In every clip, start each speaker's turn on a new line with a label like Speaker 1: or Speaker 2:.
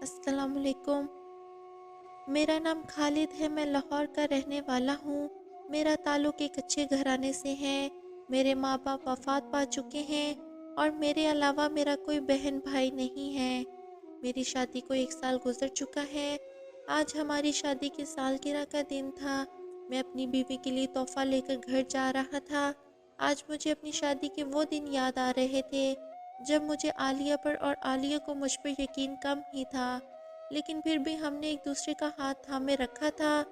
Speaker 1: السلام علیکم۔ میرا نام خالد ہے، میں لاہور کا رہنے والا ہوں۔ میرا تعلق ایک اچھے گھرانے سے ہے۔ میرے ماں باپ وفات پا چکے ہیں اور میرے علاوہ میرا کوئی بہن بھائی نہیں ہے۔ میری شادی کو 1 سال گزر چکا ہے۔ آج ہماری شادی کی سالگرہ کا دن تھا۔ میں اپنی بیوی کے لیے تحفہ لے کر گھر جا رہا تھا۔ آج مجھے اپنی شادی کے وہ دن یاد آ رہے تھے جب مجھے عالیہ پر اور عالیہ کو مجھ پر یقین کم ہی تھا، لیکن پھر بھی ہم نے ایک دوسرے کا ہاتھ تھامے رکھا تھا۔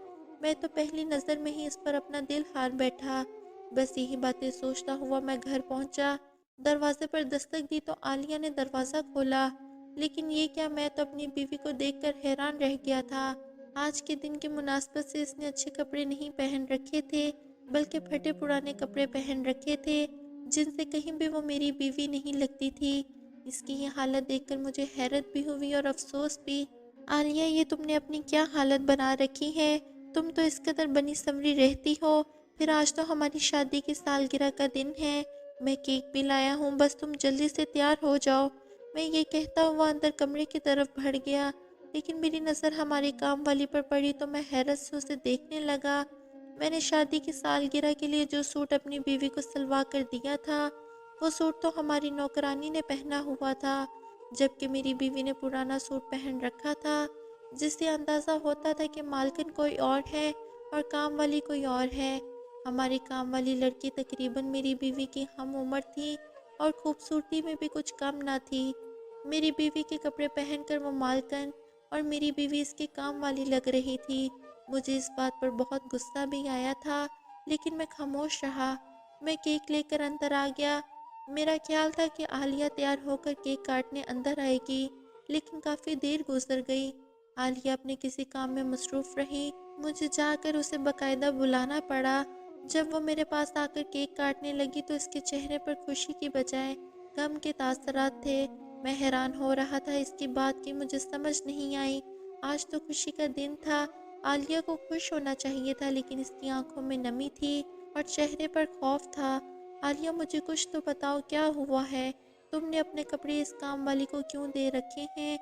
Speaker 1: میں تو پہلی نظر میں ہی اس پر اپنا دل ہار بیٹھا۔ بس یہی باتیں سوچتا ہوا میں گھر پہنچا۔ دروازے پر دستک دی تو عالیہ نے دروازہ کھولا، لیکن یہ کیا، میں تو اپنی بیوی کو دیکھ کر حیران رہ گیا تھا۔ آج کے دن کی مناسبت سے اس نے اچھے کپڑے نہیں پہن رکھے تھے، بلکہ پھٹے پرانے کپڑے پہن رکھے تھے جن سے کہیں بھی وہ میری بیوی نہیں لگتی تھی۔ اس کی یہ حالت دیکھ کر مجھے حیرت بھی ہوئی اور افسوس بھی۔ عالیہ، یہ تم نے اپنی کیا حالت بنا رکھی ہے؟ تم تو اس قدر بنی سنوری رہتی ہو، پھر آج تو ہماری شادی کی سالگرہ کا دن ہے۔ میں کیک بھی لایا ہوں، بس تم جلدی سے تیار ہو جاؤ۔ میں یہ کہتا ہوا اندر کمرے کی طرف بڑھ گیا، لیکن میری نظر ہماری کام والی پر پڑی تو میں حیرت سے اسے دیکھنے لگا۔ میں نے شادی کی سالگرہ کے لیے جو سوٹ اپنی بیوی کو سلوا کر دیا تھا، وہ سوٹ تو ہماری نوکرانی نے پہنا ہوا تھا، جبکہ میری بیوی نے پرانا سوٹ پہن رکھا تھا، جس سے اندازہ ہوتا تھا کہ مالکن کوئی اور ہے اور کام والی کوئی اور ہے۔ ہماری کام والی لڑکی تقریباً میری بیوی کی ہم عمر تھی اور خوبصورتی میں بھی کچھ کم نہ تھی۔ میری بیوی کے کپڑے پہن کر وہ مالکن اور میری بیوی اس کی کام والی لگ رہی تھی۔ مجھے اس بات پر بہت غصہ بھی آیا تھا، لیکن میں خاموش رہا۔ میں کیک لے کر اندر آ گیا۔ میرا خیال تھا کہ عالیہ تیار ہو کر کیک کاٹنے اندر آئے گی، لیکن کافی دیر گزر گئی۔ عالیہ اپنے کسی کام میں مصروف رہی۔ مجھے جا کر اسے باقاعدہ بلانا پڑا۔ جب وہ میرے پاس آ کر کیک کاٹنے لگی تو اس کے چہرے پر خوشی کی بجائے غم کے تاثرات تھے۔ میں حیران ہو رہا تھا اس کی بات کی مجھے سمجھ نہیں آئی۔ آج تو خوشی کا دن تھا، عالیہ کو خوش ہونا چاہیے تھا، لیکن اس کی آنکھوں میں نمی تھی اور چہرے پر خوف تھا۔ عالیہ، مجھے کچھ تو بتاؤ، کیا ہوا ہے؟ تم نے اپنے کپڑے اس کام والی کو کیوں دے رکھے ہیں،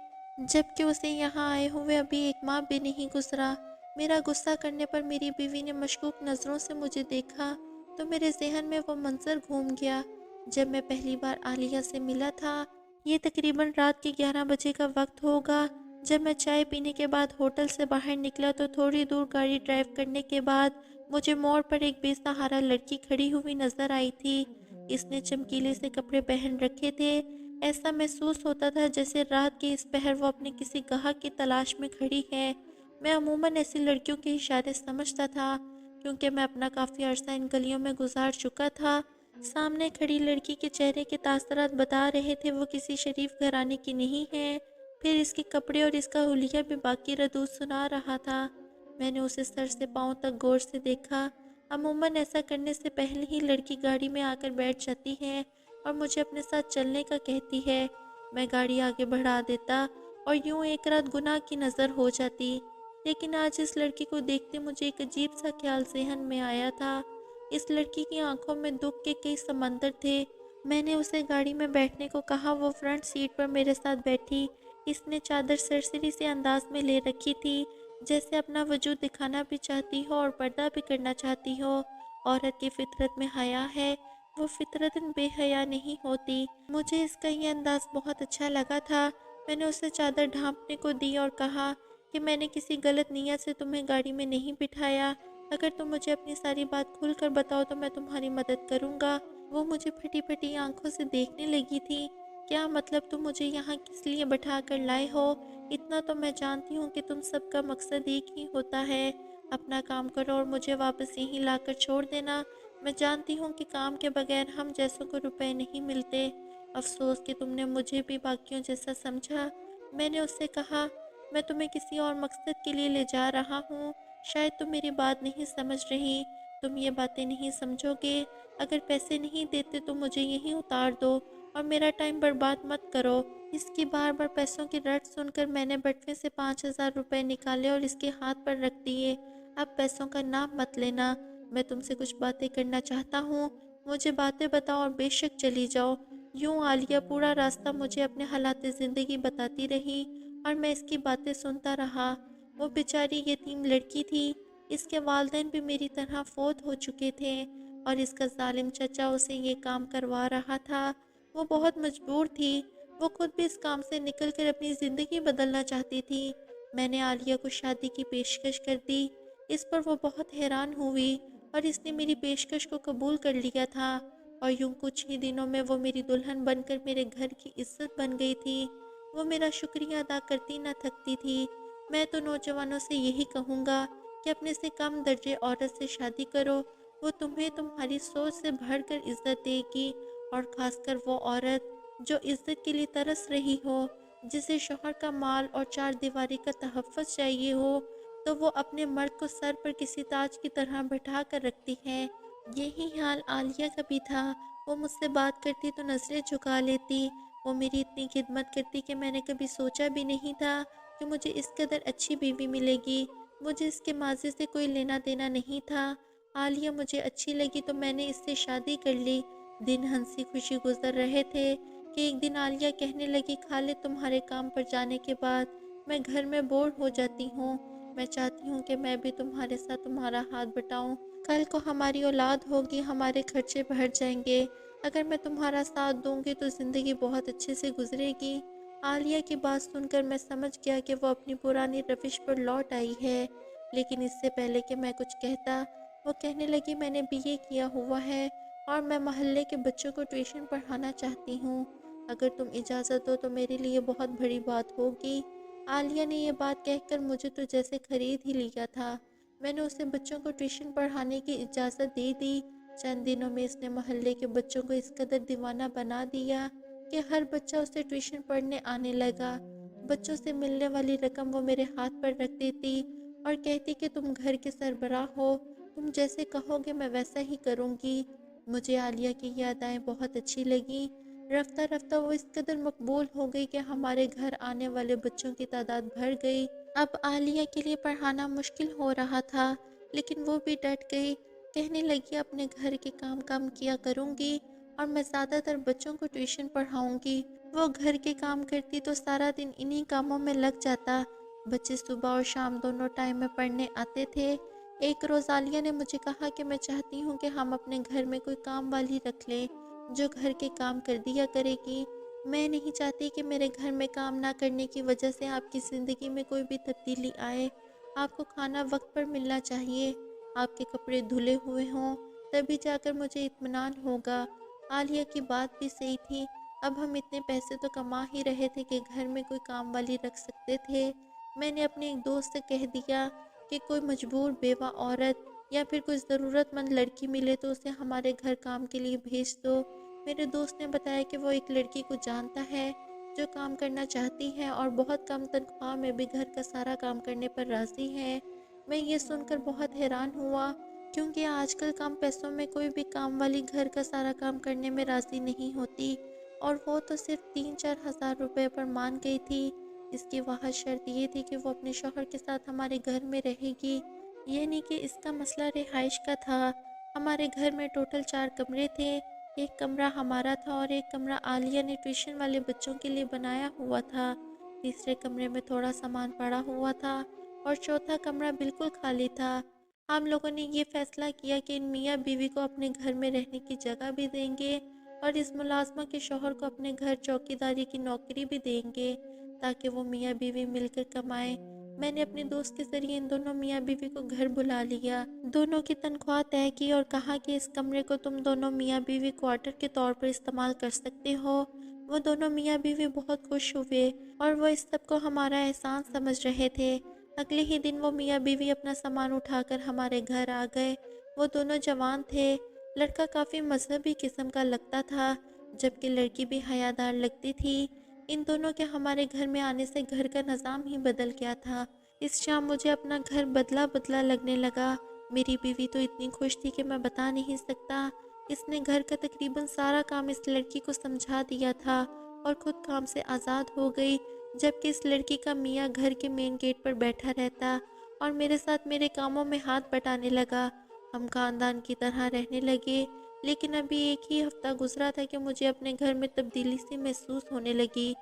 Speaker 1: جبکہ اسے یہاں آئے ہوئے ابھی 1 ماہ بھی نہیں گزرا؟ میرا غصہ کرنے پر میری بیوی نے مشکوک نظروں سے مجھے دیکھا تو میرے ذہن میں وہ منظر گھوم گیا جب میں پہلی بار عالیہ سے ملا تھا۔ یہ تقریباً رات کے 11 بجے کا وقت ہوگا۔ جب میں چائے پینے کے بعد ہوٹل سے باہر نکلا تو تھوڑی دور گاڑی ڈرائیو کرنے کے بعد مجھے موڑ پر ایک بے سہارا لڑکی کھڑی ہوئی نظر آئی تھی۔ اس نے چمکیلے سے کپڑے پہن رکھے تھے۔ ایسا محسوس ہوتا تھا جیسے رات کے اس پہر وہ اپنے کسی گاہک کی تلاش میں کھڑی ہے۔ میں عموماً ایسی لڑکیوں کے اشارے سمجھتا تھا، کیونکہ میں اپنا کافی عرصہ ان گلیوں میں گزار چکا تھا۔ سامنے کھڑی لڑکی کے چہرے کے تاثرات بتا رہے تھے وہ کسی شریف گھرانے کی نہیں ہے، پھر اس کے کپڑے اور اس کا حلیہ بھی باقی ردود سنا رہا تھا۔ میں نے اسے سر سے پاؤں تک غور سے دیکھا۔ عموماً ایسا کرنے سے پہلے ہی لڑکی گاڑی میں آ کر بیٹھ جاتی ہے اور مجھے اپنے ساتھ چلنے کا کہتی ہے۔ میں گاڑی آگے بڑھا دیتا اور یوں ایک رات گناہ کی نظر ہو جاتی، لیکن آج اس لڑکی کو دیکھتے مجھے ایک عجیب سا خیال ذہن میں آیا تھا۔ اس لڑکی کی آنکھوں میں دکھ کے کئی سمندر تھے۔ میں نے اسے گاڑی میں بیٹھنے کو کہا، وہ فرنٹ سیٹ پر میرے ساتھ بیٹھی۔ اس نے چادر سرسری سے انداز میں لے رکھی تھی، جیسے اپنا وجود دکھانا بھی چاہتی ہو اور پردہ بھی کرنا چاہتی ہو۔ عورت کی فطرت میں حیا ہے، وہ فطرتاً بے حیا نہیں ہوتی۔ مجھے اس کا یہ انداز بہت اچھا لگا تھا۔ میں نے اسے چادر ڈھانپنے کو دی اور کہا کہ میں نے کسی غلط نیت سے تمہیں گاڑی میں نہیں بٹھایا۔ اگر تم مجھے اپنی ساری بات کھل کر بتاؤ تو میں تمہاری مدد کروں گا۔ وہ مجھے پھٹی پھٹی آنکھوں سے دیکھنے لگی تھی۔ کیا مطلب، تم مجھے یہاں کس لیے بٹھا کر لائے ہو؟ اتنا تو میں جانتی ہوں کہ تم سب کا مقصد ایک ہی ہوتا ہے، اپنا کام کرو اور مجھے واپس یہیں لا کر چھوڑ دینا۔ میں جانتی ہوں کہ کام کے بغیر ہم جیسوں کو روپے نہیں ملتے۔ افسوس کہ تم نے مجھے بھی باقیوں جیسا سمجھا۔ میں نے اس سے کہا، میں تمہیں کسی اور مقصد کے لیے لے جا رہا ہوں، شاید تم میری بات نہیں سمجھ رہی۔ تم یہ باتیں نہیں سمجھو گے۔ اگر پیسے نہیں دیتے تو مجھے یہیں اتار دو اور میرا ٹائم برباد مت کرو۔ اس کی بار بار پیسوں کی رٹ سن کر میں نے بٹوے سے 5,000 روپے نکالے اور اس کے ہاتھ پر رکھ دیے۔ اب پیسوں کا نام مت لینا، میں تم سے کچھ باتیں کرنا چاہتا ہوں، مجھے باتیں بتاؤ اور بے شک چلی جاؤ۔ یوں عالیہ پورا راستہ مجھے اپنے حالات زندگی بتاتی رہی اور میں اس کی باتیں سنتا رہا۔ وہ بیچاری یتیم لڑکی تھی، اس کے والدین بھی میری طرح فوت ہو چکے تھے اور اس کا ظالم چچا اسے یہ کام کروا رہا تھا۔ وہ بہت مجبور تھی، وہ خود بھی اس کام سے نکل کر اپنی زندگی بدلنا چاہتی تھی۔ میں نے عالیہ کو شادی کی پیشکش کر دی۔ اس پر وہ بہت حیران ہوئی اور اس نے میری پیشکش کو قبول کر لیا تھا اور یوں کچھ ہی دنوں میں وہ میری دلہن بن کر میرے گھر کی عزت بن گئی تھی۔ وہ میرا شکریہ ادا کرتی نہ تھکتی تھی۔ میں تو نوجوانوں سے یہی کہوں گا کہ اپنے سے کم درجے عورت سے شادی کرو، وہ تمہیں تمہاری سوچ سے بڑھ کر عزت دے گی، اور خاص کر وہ عورت جو عزت کے لیے ترس رہی ہو، جسے شوہر کا مال اور چار دیواری کا تحفظ چاہیے ہو، تو وہ اپنے مرد کو سر پر کسی تاج کی طرح بٹھا کر رکھتی ہے۔ یہی حال عالیہ کا بھی تھا۔ وہ مجھ سے بات کرتی تو نظریں جھکا لیتی۔ وہ میری اتنی خدمت کرتی کہ میں نے کبھی سوچا بھی نہیں تھا کہ مجھے اس قدر اچھی بیوی ملے گی۔ مجھے اس کے ماضی سے کوئی لینا دینا نہیں تھا۔ عالیہ مجھے اچھی لگی تو میں نے اس سے شادی کر لی۔ دن ہنسی خوشی گزر رہے تھے کہ ایک دن عالیہ کہنے لگی، خالد تمہارے کام پر جانے کے بعد میں گھر میں بور ہو جاتی ہوں۔ میں چاہتی ہوں کہ میں بھی تمہارے ساتھ تمہارا ہاتھ بٹاؤں۔ کل کو ہماری اولاد ہوگی، ہمارے خرچے بڑھ جائیں گے۔ اگر میں تمہارا ساتھ دوں گی تو زندگی بہت اچھے سے گزرے گی۔ عالیہ کی بات سن کر میں سمجھ گیا کہ وہ اپنی پرانی روش پر لوٹ آئی ہے، لیکن اس سے پہلے کہ میں کچھ کہتا، وہ کہنے لگی، میں نے BA کیا ہوا ہے اور میں محلے کے بچوں کو ٹیوشن پڑھانا چاہتی ہوں۔ اگر تم اجازت دو تو میرے لیے بہت بڑی بات ہوگی۔ عالیہ نے یہ بات کہہ کر مجھے تو جیسے خرید ہی لیا تھا۔ میں نے اسے بچوں کو ٹیوشن پڑھانے کی اجازت دے دی۔ چند دنوں میں اس نے محلے کے بچوں کو اس قدر دیوانہ بنا دیا کہ ہر بچہ اسے ٹیوشن پڑھنے آنے لگا۔ بچوں سے ملنے والی رقم وہ میرے ہاتھ پر رکھ دیتی اور کہتی کہ تم گھر کے سربراہ ہو، تم جیسے کہو گے میں ویسا ہی کروں گی۔ مجھے عالیہ کی یہ ادائیں بہت اچھی لگیں۔ رفتہ رفتہ وہ اس قدر مقبول ہو گئی کہ ہمارے گھر آنے والے بچوں کی تعداد بڑھ گئی۔ اب عالیہ کے لیے پڑھانا مشکل ہو رہا تھا، لیکن وہ بھی ڈٹ گئی۔ کہنے لگی، اپنے گھر کے کام کیا کروں گی اور میں زیادہ تر بچوں کو ٹیوشن پڑھاؤں گی۔ وہ گھر کے کام کرتی تو سارا دن انہی کاموں میں لگ جاتا۔ بچے صبح اور شام دونوں ٹائم میں پڑھنے آتے تھے۔ ایک روز عالیہ نے مجھے کہا کہ میں چاہتی ہوں کہ ہم اپنے گھر میں کوئی کام والی رکھ لیں جو گھر کے کام کر دیا کرے گی۔ میں نہیں چاہتی کہ میرے گھر میں کام نہ کرنے کی وجہ سے آپ کی زندگی میں کوئی بھی تبدیلی آئے۔ آپ کو کھانا وقت پر ملنا چاہیے، آپ کے کپڑے دھلے ہوئے ہوں، تبھی جا کر مجھے اطمینان ہوگا۔ عالیہ کی بات بھی صحیح تھی۔ اب ہم اتنے پیسے تو کما ہی رہے تھے کہ گھر میں کوئی کام والی رکھ سکتے تھے۔ میں نے اپنے ایک دوست سے کہہ دیا کہ کوئی مجبور بیوہ عورت یا پھر کوئی ضرورت مند لڑکی ملے تو اسے ہمارے گھر کام کے لیے بھیج دو۔ میرے دوست نے بتایا کہ وہ ایک لڑکی کو جانتا ہے جو کام کرنا چاہتی ہے اور بہت کم تنخواہ میں بھی گھر کا سارا کام کرنے پر راضی ہے۔ میں یہ سن کر بہت حیران ہوا، کیونکہ آج کل کم پیسوں میں کوئی بھی کام والی گھر کا سارا کام کرنے میں راضی نہیں ہوتی، اور وہ تو صرف 3-4 ہزار روپے پر مان گئی تھی۔ اس کی واحد شرط یہ تھی کہ وہ اپنے شوہر کے ساتھ ہمارے گھر میں رہے گی، یہ نہیں کہ اس کا مسئلہ رہائش کا تھا۔ ہمارے گھر میں ٹوٹل 4 کمرے تھے۔ ایک کمرہ ہمارا تھا اور ایک کمرہ عالیہ نے ٹیوشن والے بچوں کے لیے بنایا ہوا تھا۔ تیسرے کمرے میں تھوڑا سامان پڑا ہوا تھا اور چوتھا کمرہ بالکل خالی تھا۔ ہم لوگوں نے یہ فیصلہ کیا کہ ان میاں بیوی کو اپنے گھر میں رہنے کی جگہ بھی دیں گے اور اس ملازمہ کے شوہر کو اپنے گھر چوکیداری کی نوکری بھی دیں گے تاکہ وہ میاں بیوی مل کر کمائیں۔ میں نے اپنے دوست کے ذریعے ان دونوں میاں بیوی کو گھر بلا لیا، دونوں کی تنخواہ طے کی اور کہا کہ اس کمرے کو تم دونوں میاں بیوی کوارٹر کے طور پر استعمال کر سکتے ہو۔ وہ دونوں میاں بیوی بہت خوش ہوئے اور وہ اس سب کو ہمارا احسان سمجھ رہے تھے۔ اگلے ہی دن وہ میاں بیوی اپنا سامان اٹھا کر ہمارے گھر آ گئے۔ وہ دونوں جوان تھے۔ لڑکا کافی مذہبی قسم کا لگتا تھا جبکہ لڑکی بھی حیادار لگتی تھی۔ ان دونوں کے ہمارے گھر میں آنے سے گھر کا نظام ہی بدل گیا تھا۔ اس شام مجھے اپنا گھر بدلا بدلا لگنے لگا۔ میری بیوی تو اتنی خوش تھی کہ میں بتا نہیں سکتا۔ اس نے گھر کا تقریباً سارا کام اس لڑکی کو سمجھا دیا تھا اور خود کام سے آزاد ہو گئی، جبکہ اس لڑکی کا میاں گھر کے مین گیٹ پر بیٹھا رہتا اور میرے ساتھ میرے کاموں میں ہاتھ بٹانے لگا۔ ہم خاندان کی طرح رہنے لگے، لیکن ابھی ایک ہی ہفتہ گزرا تھا کہ مجھے اپنے گھر میں تبدیلی سی محسوس ہونے لگی۔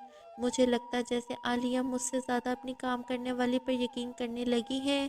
Speaker 1: مجھے لگتا ہے جیسے عالیہ مجھ سے زیادہ اپنی کام کرنے والی پر یقین کرنے لگی ہے۔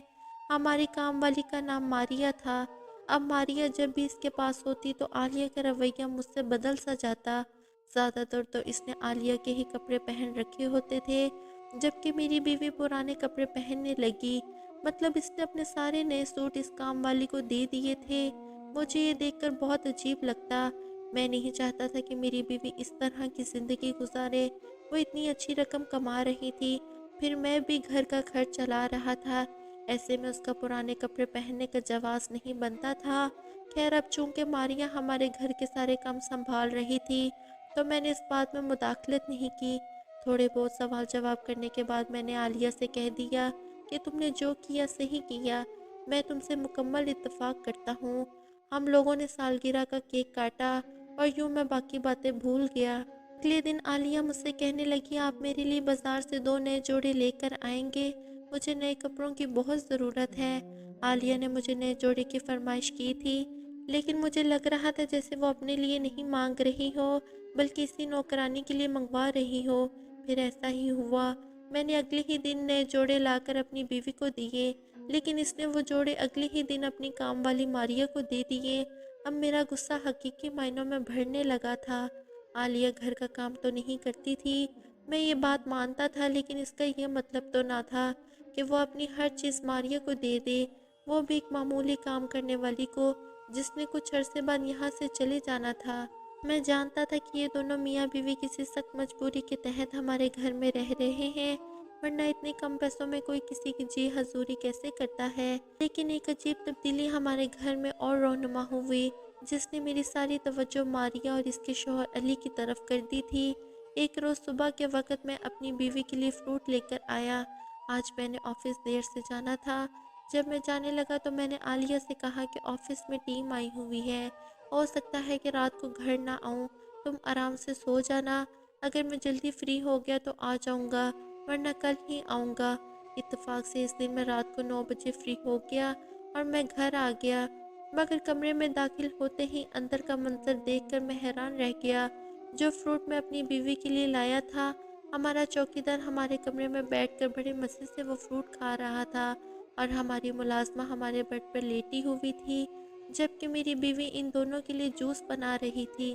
Speaker 1: ہماری کام والی کا نام ماریا تھا۔ اب ماریا جب بھی اس کے پاس ہوتی تو عالیہ کا رویہ مجھ سے بدل سا جاتا۔ زیادہ تر تو اس نے عالیہ کے ہی کپڑے پہن رکھے ہوتے تھے، جبکہ میری بیوی پرانے کپڑے پہننے لگی۔ مطلب اس نے اپنے سارے نئے سوٹ اس کام والی کو دے دیے تھے۔ مجھے یہ دیکھ کر بہت عجیب لگتا۔ میں نہیں چاہتا تھا کہ میری بیوی اس طرح کی زندگی گزارے۔ وہ اتنی اچھی رقم کما رہی تھی، پھر میں بھی گھر کا خرچ چلا رہا تھا، ایسے میں اس کا پرانے کپڑے پہننے کا جواز نہیں بنتا تھا۔ خیر اب چونکہ ماریا ہمارے گھر کے سارے کام سنبھال رہی تھی تو میں نے اس بات میں مداخلت نہیں کی۔ تھوڑے بہت سوال جواب کرنے کے بعد میں نے عالیہ سے کہہ دیا کہ تم نے جو کیا صحیح کیا، میں تم سے مکمل اتفاق کرتا ہوں۔ ہم لوگوں نے سالگرہ کا کیک کاٹا اور یوں میں باقی باتیں بھول گیا۔ اگلے دن عالیہ مجھ سے کہنے لگی آپ میرے لیے بازار سے 2 نئے جوڑے لے کر آئیں گے، مجھے نئے کپڑوں کی بہت ضرورت ہے۔ عالیہ نے مجھے نئے جوڑے کی فرمائش کی تھی، لیکن مجھے لگ رہا تھا جیسے وہ اپنے لیے نہیں مانگ رہی ہو بلکہ اسی نوکرانی کے لیے منگوا رہی ہو۔ پھر ایسا ہی ہوا، میں نے اگلے ہی دن نئے جوڑے لا کر اپنی بیوی کو دیے، لیکن اس نے وہ جوڑے اگلے ہی دن اپنی کام والی ماریا کو دے دیے۔ اب میرا غصہ حقیقی معنوں میں بڑھنے لگا تھا۔ عالیہ گھر کا کام تو نہیں کرتی تھی، میں یہ بات مانتا تھا، لیکن اس کا یہ مطلب تو نہ تھا کہ وہ اپنی ہر چیز ماریا کو دے دے، وہ بھی ایک معمولی کام کرنے والی کو جس نے کچھ عرصے بعد یہاں سے چلے جانا تھا۔ میں جانتا تھا کہ یہ دونوں میاں بیوی کسی سخت مجبوری کے تحت ہمارے گھر میں رہ رہے ہیں، ورنہ اتنے کم پیسوں میں کوئی کسی کی جی حضوری کیسے کرتا ہے۔ لیکن ایک عجیب تبدیلی ہمارے گھر میں اور رونما ہوئی، جس نے میری ساری توجہ ماریا اور اس کے شوہر علی کی طرف کر دی تھی۔ ایک روز صبح کے وقت میں اپنی بیوی کے لیے فروٹ لے کر آیا۔ آج میں نے آفس دیر سے جانا تھا۔ جب میں جانے لگا تو میں نے عالیہ سے کہا کہ آفس میں ٹیم آئی ہوئی ہے، ہو سکتا ہے کہ رات کو گھر نہ آؤں، تم آرام سے سو جانا، اگر میں جلدی فری ہو گیا تو آ جاؤں گا ورنہ کل ہی آؤں گا۔ اتفاق سے اس دن میں رات کو 9 بجے فری ہو گیا اور میں گھر آ گیا، مگر کمرے میں داخل ہوتے ہی اندر کا منظر دیکھ کر میں حیران رہ گیا۔ جو فروٹ میں اپنی بیوی کے لیے لایا تھا، ہمارا چوکیدار ہمارے کمرے میں بیٹھ کر بڑے مزے سے وہ فروٹ کھا رہا تھا اور ہماری ملازمہ ہمارے بیڈ پر لیٹی ہوئی تھی، جبکہ میری بیوی ان دونوں کے لیے جوس بنا رہی تھی۔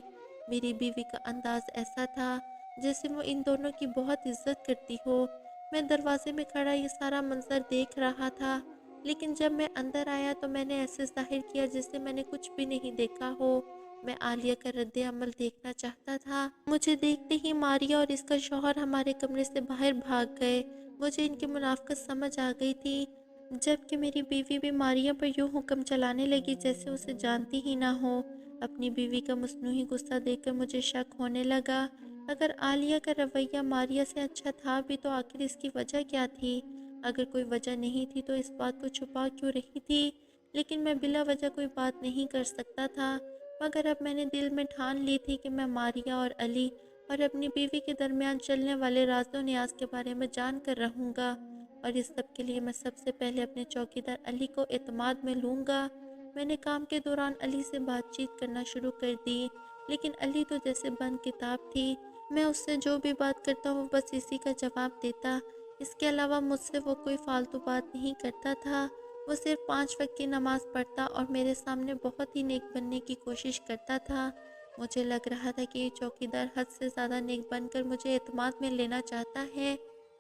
Speaker 1: میری بیوی کا انداز ایسا تھا جیسے وہ ان دونوں کی بہت عزت کرتی ہو۔ میں دروازے میں کھڑا یہ سارا منظر دیکھ رہا تھا، لیکن جب میں اندر آیا تو میں نے ایسے ظاہر کیا جیسے میں نے کچھ بھی نہیں دیکھا ہو۔ میں عالیہ کا رد عمل دیکھنا چاہتا تھا۔ مجھے دیکھتے ہی ماریا اور اس کا شوہر ہمارے کمرے سے باہر بھاگ گئے۔ مجھے ان کی منافقت سمجھ آ گئی تھی، جبکہ میری بیوی بھی ماریا پر یوں حکم چلانے لگی جیسے اسے جانتی ہی نہ ہو۔ اپنی بیوی کا مصنوعی غصہ دیکھ کر مجھے شک ہونے لگا۔ اگر عالیہ کا رویہ ماریا سے اچھا تھا بھی تو آخر اس کی وجہ کیا تھی؟ اگر کوئی وجہ نہیں تھی تو اس بات کو چھپا کیوں رہی تھی؟ لیکن میں بلا وجہ کوئی بات نہیں کر سکتا تھا، مگر اب میں نے دل میں ٹھان لی تھی کہ میں ماریا اور علی اور اپنی بیوی کے درمیان چلنے والے راز و نیاز کے بارے میں جان کر رہوں گا، اور اس سب کے لیے میں سب سے پہلے اپنے چوکیدار علی کو اعتماد میں لوں گا۔ میں نے کام کے دوران علی سے بات چیت کرنا شروع کر دی، لیکن علی تو جیسے بند کتاب تھی، میں اس سے جو بھی بات کرتا وہ بس اسی کا جواب دیتا، اس کے علاوہ مجھ سے وہ کوئی فالتو بات نہیں کرتا تھا۔ وہ صرف 5 وقت کی نماز پڑھتا اور میرے سامنے بہت ہی نیک بننے کی کوشش کرتا تھا۔ مجھے لگ رہا تھا کہ یہ چوکیدار حد سے زیادہ نیک بن کر مجھے اعتماد میں لینا چاہتا ہے،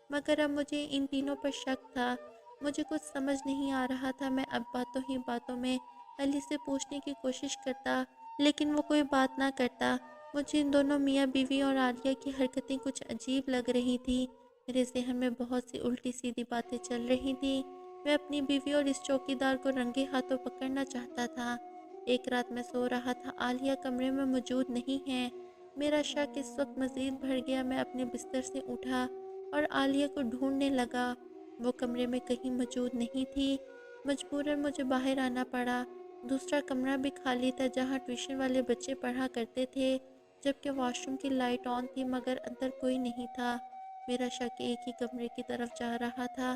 Speaker 1: مگر اب مجھے ان تینوں پر شک تھا۔ مجھے کچھ سمجھ نہیں آ رہا تھا۔ میں اب باتوں ہی باتوں میں علی سے پوچھنے کی کوشش کرتا، لیکن وہ کوئی بات نہ کرتا۔ مجھے ان دونوں میاں بیوی اور عالیہ کی حرکتیں کچھ عجیب لگ رہی تھی۔ میرے ذہن میں بہت سی الٹی سیدھی باتیں چل رہی تھیں۔ میں اپنی بیوی اور اس چوکیدار کو رنگے ہاتھوں پکڑنا چاہتا تھا۔ ایک رات میں سو رہا تھا، عالیہ کمرے میں موجود نہیں ہے۔ میرا شک اس وقت مزید بڑھ گیا۔ میں اپنے بستر سے اٹھا اور عالیہ کو ڈھونڈنے لگا۔ وہ کمرے میں کہیں موجود نہیں تھی۔ مجبوراً مجھے باہر آنا پڑا۔ دوسرا کمرہ بھی خالی تھا جہاں ٹیوشن والے بچے پڑھا کرتے تھے، جبکہ واش روم کی لائٹ آن تھی، مگر اندر کوئی نہیں تھا۔ میرا شک ایک ہی کمرے کی طرف جا رہا تھا۔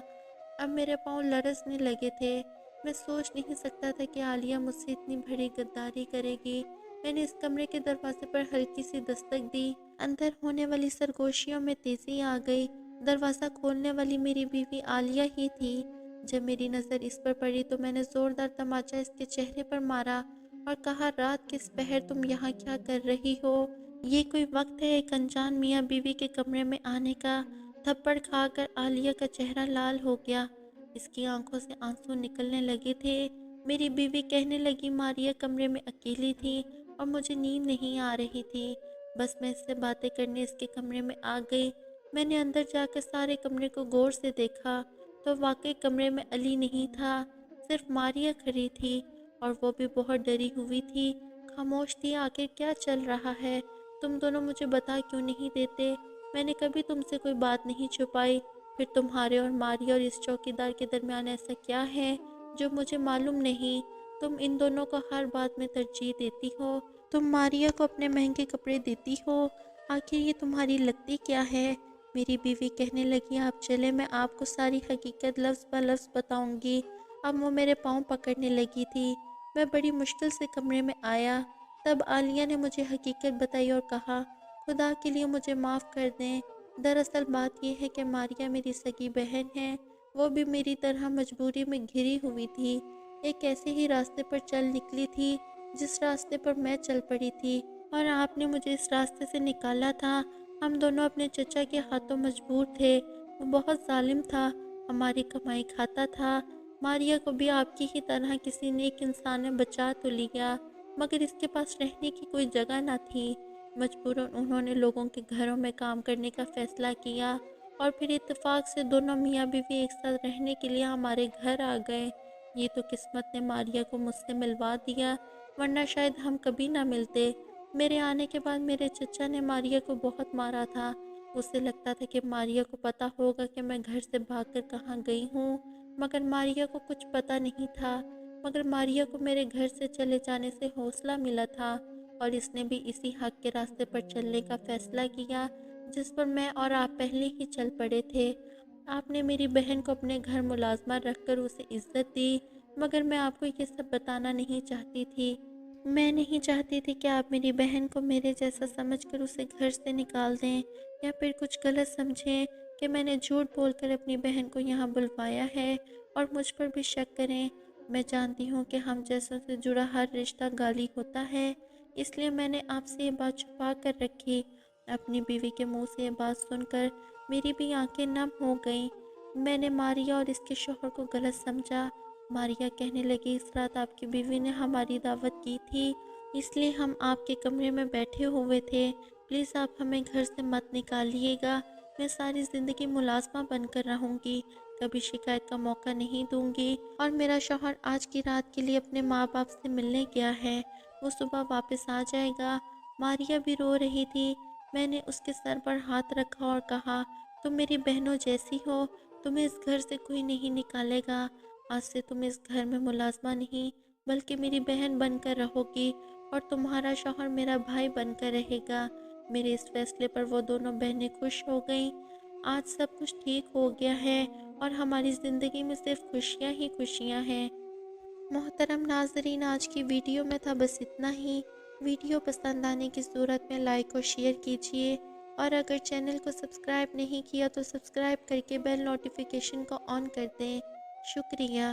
Speaker 1: اب میرے پاؤں لرزنے لگے تھے۔ میں سوچ نہیں سکتا تھا کہ عالیہ مجھ سے اتنی بڑی غداری کرے گی۔ میں نے اس کمرے کے دروازے پر ہلکی سی دستک دی۔ اندر ہونے والی سرگوشیوں میں تیزی آ گئی۔ دروازہ کھولنے والی میری بیوی عالیہ ہی تھی۔ جب میری نظر اس پر پڑی تو میں نے زوردار تماچا اس کے چہرے پر مارا اور کہا، رات کے اس پہر تم یہاں کیا کر رہی ہو؟ یہ کوئی وقت ہے ایک انجان میاں بیوی کے کمرے میں آنے کا؟ تھپڑ کھا کر عالیہ کا چہرہ لال ہو گیا۔ اس کی آنکھوں سے آنسو نکلنے لگے تھے۔ میری بیوی کہنے لگی، ماریہ کمرے میں اکیلی تھی اور مجھے نیند نہیں آ رہی تھی۔ بس میں اس سے باتیں کرنے اس کے کمرے میں آ گئی۔ میں نے اندر جا کر سارے کمرے کو غور سے دیکھا تو واقعی کمرے میں علی نہیں تھا، صرف ماریہ کھڑی تھی اور وہ بھی بہت ڈری ہوئی تھی، خاموش تھی۔ آخر کیا چل رہا ہے؟ تم دونوں مجھے بتا کیوں نہیں دیتے؟ میں نے کبھی تم سے کوئی بات نہیں چھپائی۔ پھر تمہارے اور ماریہ اور اس چوکیدار کے درمیان ایسا کیا ہے جو مجھے معلوم نہیں؟ تم ان دونوں کو ہر بات میں ترجیح دیتی ہو۔ تم ماریہ کو اپنے مہنگے کپڑے دیتی ہو۔ آخر یہ تمہاری لگتی کیا ہے؟ میری بیوی کہنے لگی، آپ چلے، میں آپ کو ساری حقیقت لفظ بہ لفظ بتاؤں گی۔ اب وہ میرے پاؤں پکڑنے لگی تھی۔ میں بڑی مشکل سے کمرے میں آیا۔ تب عالیہ نے مجھے حقیقت بتائی اور کہا، خدا کے لیے مجھے معاف کر دیں۔ دراصل بات یہ ہے کہ ماریہ میری سگی بہن ہے۔ وہ بھی میری طرح مجبوری میں گھری ہوئی تھی، ایک ایسے ہی راستے پر چل نکلی تھی جس راستے پر میں چل پڑی تھی، اور آپ نے مجھے اس راستے سے نکالا تھا۔ ہم دونوں اپنے چچا کے ہاتھوں مجبور تھے۔ وہ بہت ظالم تھا، ہماری کمائی کھاتا تھا۔ ماریہ کو بھی آپ کی ہی طرح کسی نیک انسان نے بچا تو لیا، مگر اس کے پاس رہنے کی کوئی جگہ نہ تھی۔ مجبوراً انہوں نے لوگوں کے گھروں میں کام کرنے کا فیصلہ کیا اور پھر اتفاق سے دونوں میاں بیوی ایک ساتھ رہنے کے لیے ہمارے گھر آ گئے۔ یہ تو قسمت نے ماریہ کو مجھ سے ملوا دیا، ورنہ شاید ہم کبھی نہ ملتے۔ میرے آنے کے بعد میرے چچا نے ماریہ کو بہت مارا تھا۔ اسے لگتا تھا کہ ماریہ کو پتہ ہوگا کہ میں گھر سے بھاگ کر کہاں گئی ہوں، مگر ماریہ کو کچھ پتہ نہیں تھا۔ مگر ماریہ کو میرے گھر سے چلے جانے سے حوصلہ ملا تھا اور اس نے بھی اسی حق کے راستے پر چلنے کا فیصلہ کیا جس پر میں اور آپ پہلے ہی چل پڑے تھے۔ آپ نے میری بہن کو اپنے گھر ملازمہ رکھ کر اسے عزت دی، مگر میں آپ کو یہ سب بتانا نہیں چاہتی تھی۔ میں نہیں چاہتی تھی کہ آپ میری بہن کو میرے جیسا سمجھ کر اسے گھر سے نکال دیں، یا پھر کچھ غلط سمجھیں کہ میں نے جھوٹ بول کر اپنی بہن کو یہاں بلوایا ہے اور مجھ پر بھی شک کریں۔ میں جانتی ہوں کہ ہم جیسوں سے جڑا ہر رشتہ گالی ہوتا ہے، اس لیے میں نے آپ سے یہ بات چھپا کر رکھی۔ اپنی بیوی کے منہ سے یہ بات سن کر میری بھی آنکھیں نم ہو گئیں۔ میں نے ماریہ اور اس کے شوہر کو غلط سمجھا۔ ماریہ کہنے لگی، اس رات آپ کی بیوی نے ہماری دعوت کی تھی، اس لیے ہم آپ کے کمرے میں بیٹھے ہوئے تھے۔ پلیز آپ ہمیں گھر سے مت نکالیے گا، میں ساری زندگی ملازمہ بن کر رہوں گی، کبھی شکایت کا موقع نہیں دوں گی۔ اور میرا شوہر آج کی رات کے لیے اپنے ماں باپ سے ملنے گیا ہے، وہ صبح واپس آ جائے گا۔ ماریہ بھی رو رہی تھی۔ میں نے اس کے سر پر ہاتھ رکھا اور کہا، تم میری بہنوں جیسی ہو، تمہیں اس گھر سے کوئی نہیں نکالے گا۔ آج سے تم اس گھر میں ملازمہ نہیں بلکہ میری بہن بن کر رہو گی، اور تمہارا شوہر میرا بھائی بن کر رہے گا۔ میرے اس فیصلے پر وہ دونوں بہنیں خوش ہو گئیں۔ آج سب کچھ ٹھیک ہو گیا ہے اور ہماری زندگی میں صرف خوشیاں ہی خوشیاں ہیں۔ محترم ناظرین، آج کی ویڈیو میں تھا بس اتنا ہی۔ ویڈیو پسند آنے کی صورت میں لائک اور شیئر کیجیے، اور اگر چینل کو سبسکرائب نہیں کیا تو سبسکرائب کر کے بیل نوٹیفیکیشن کو آن کر دیں۔ شکریہ۔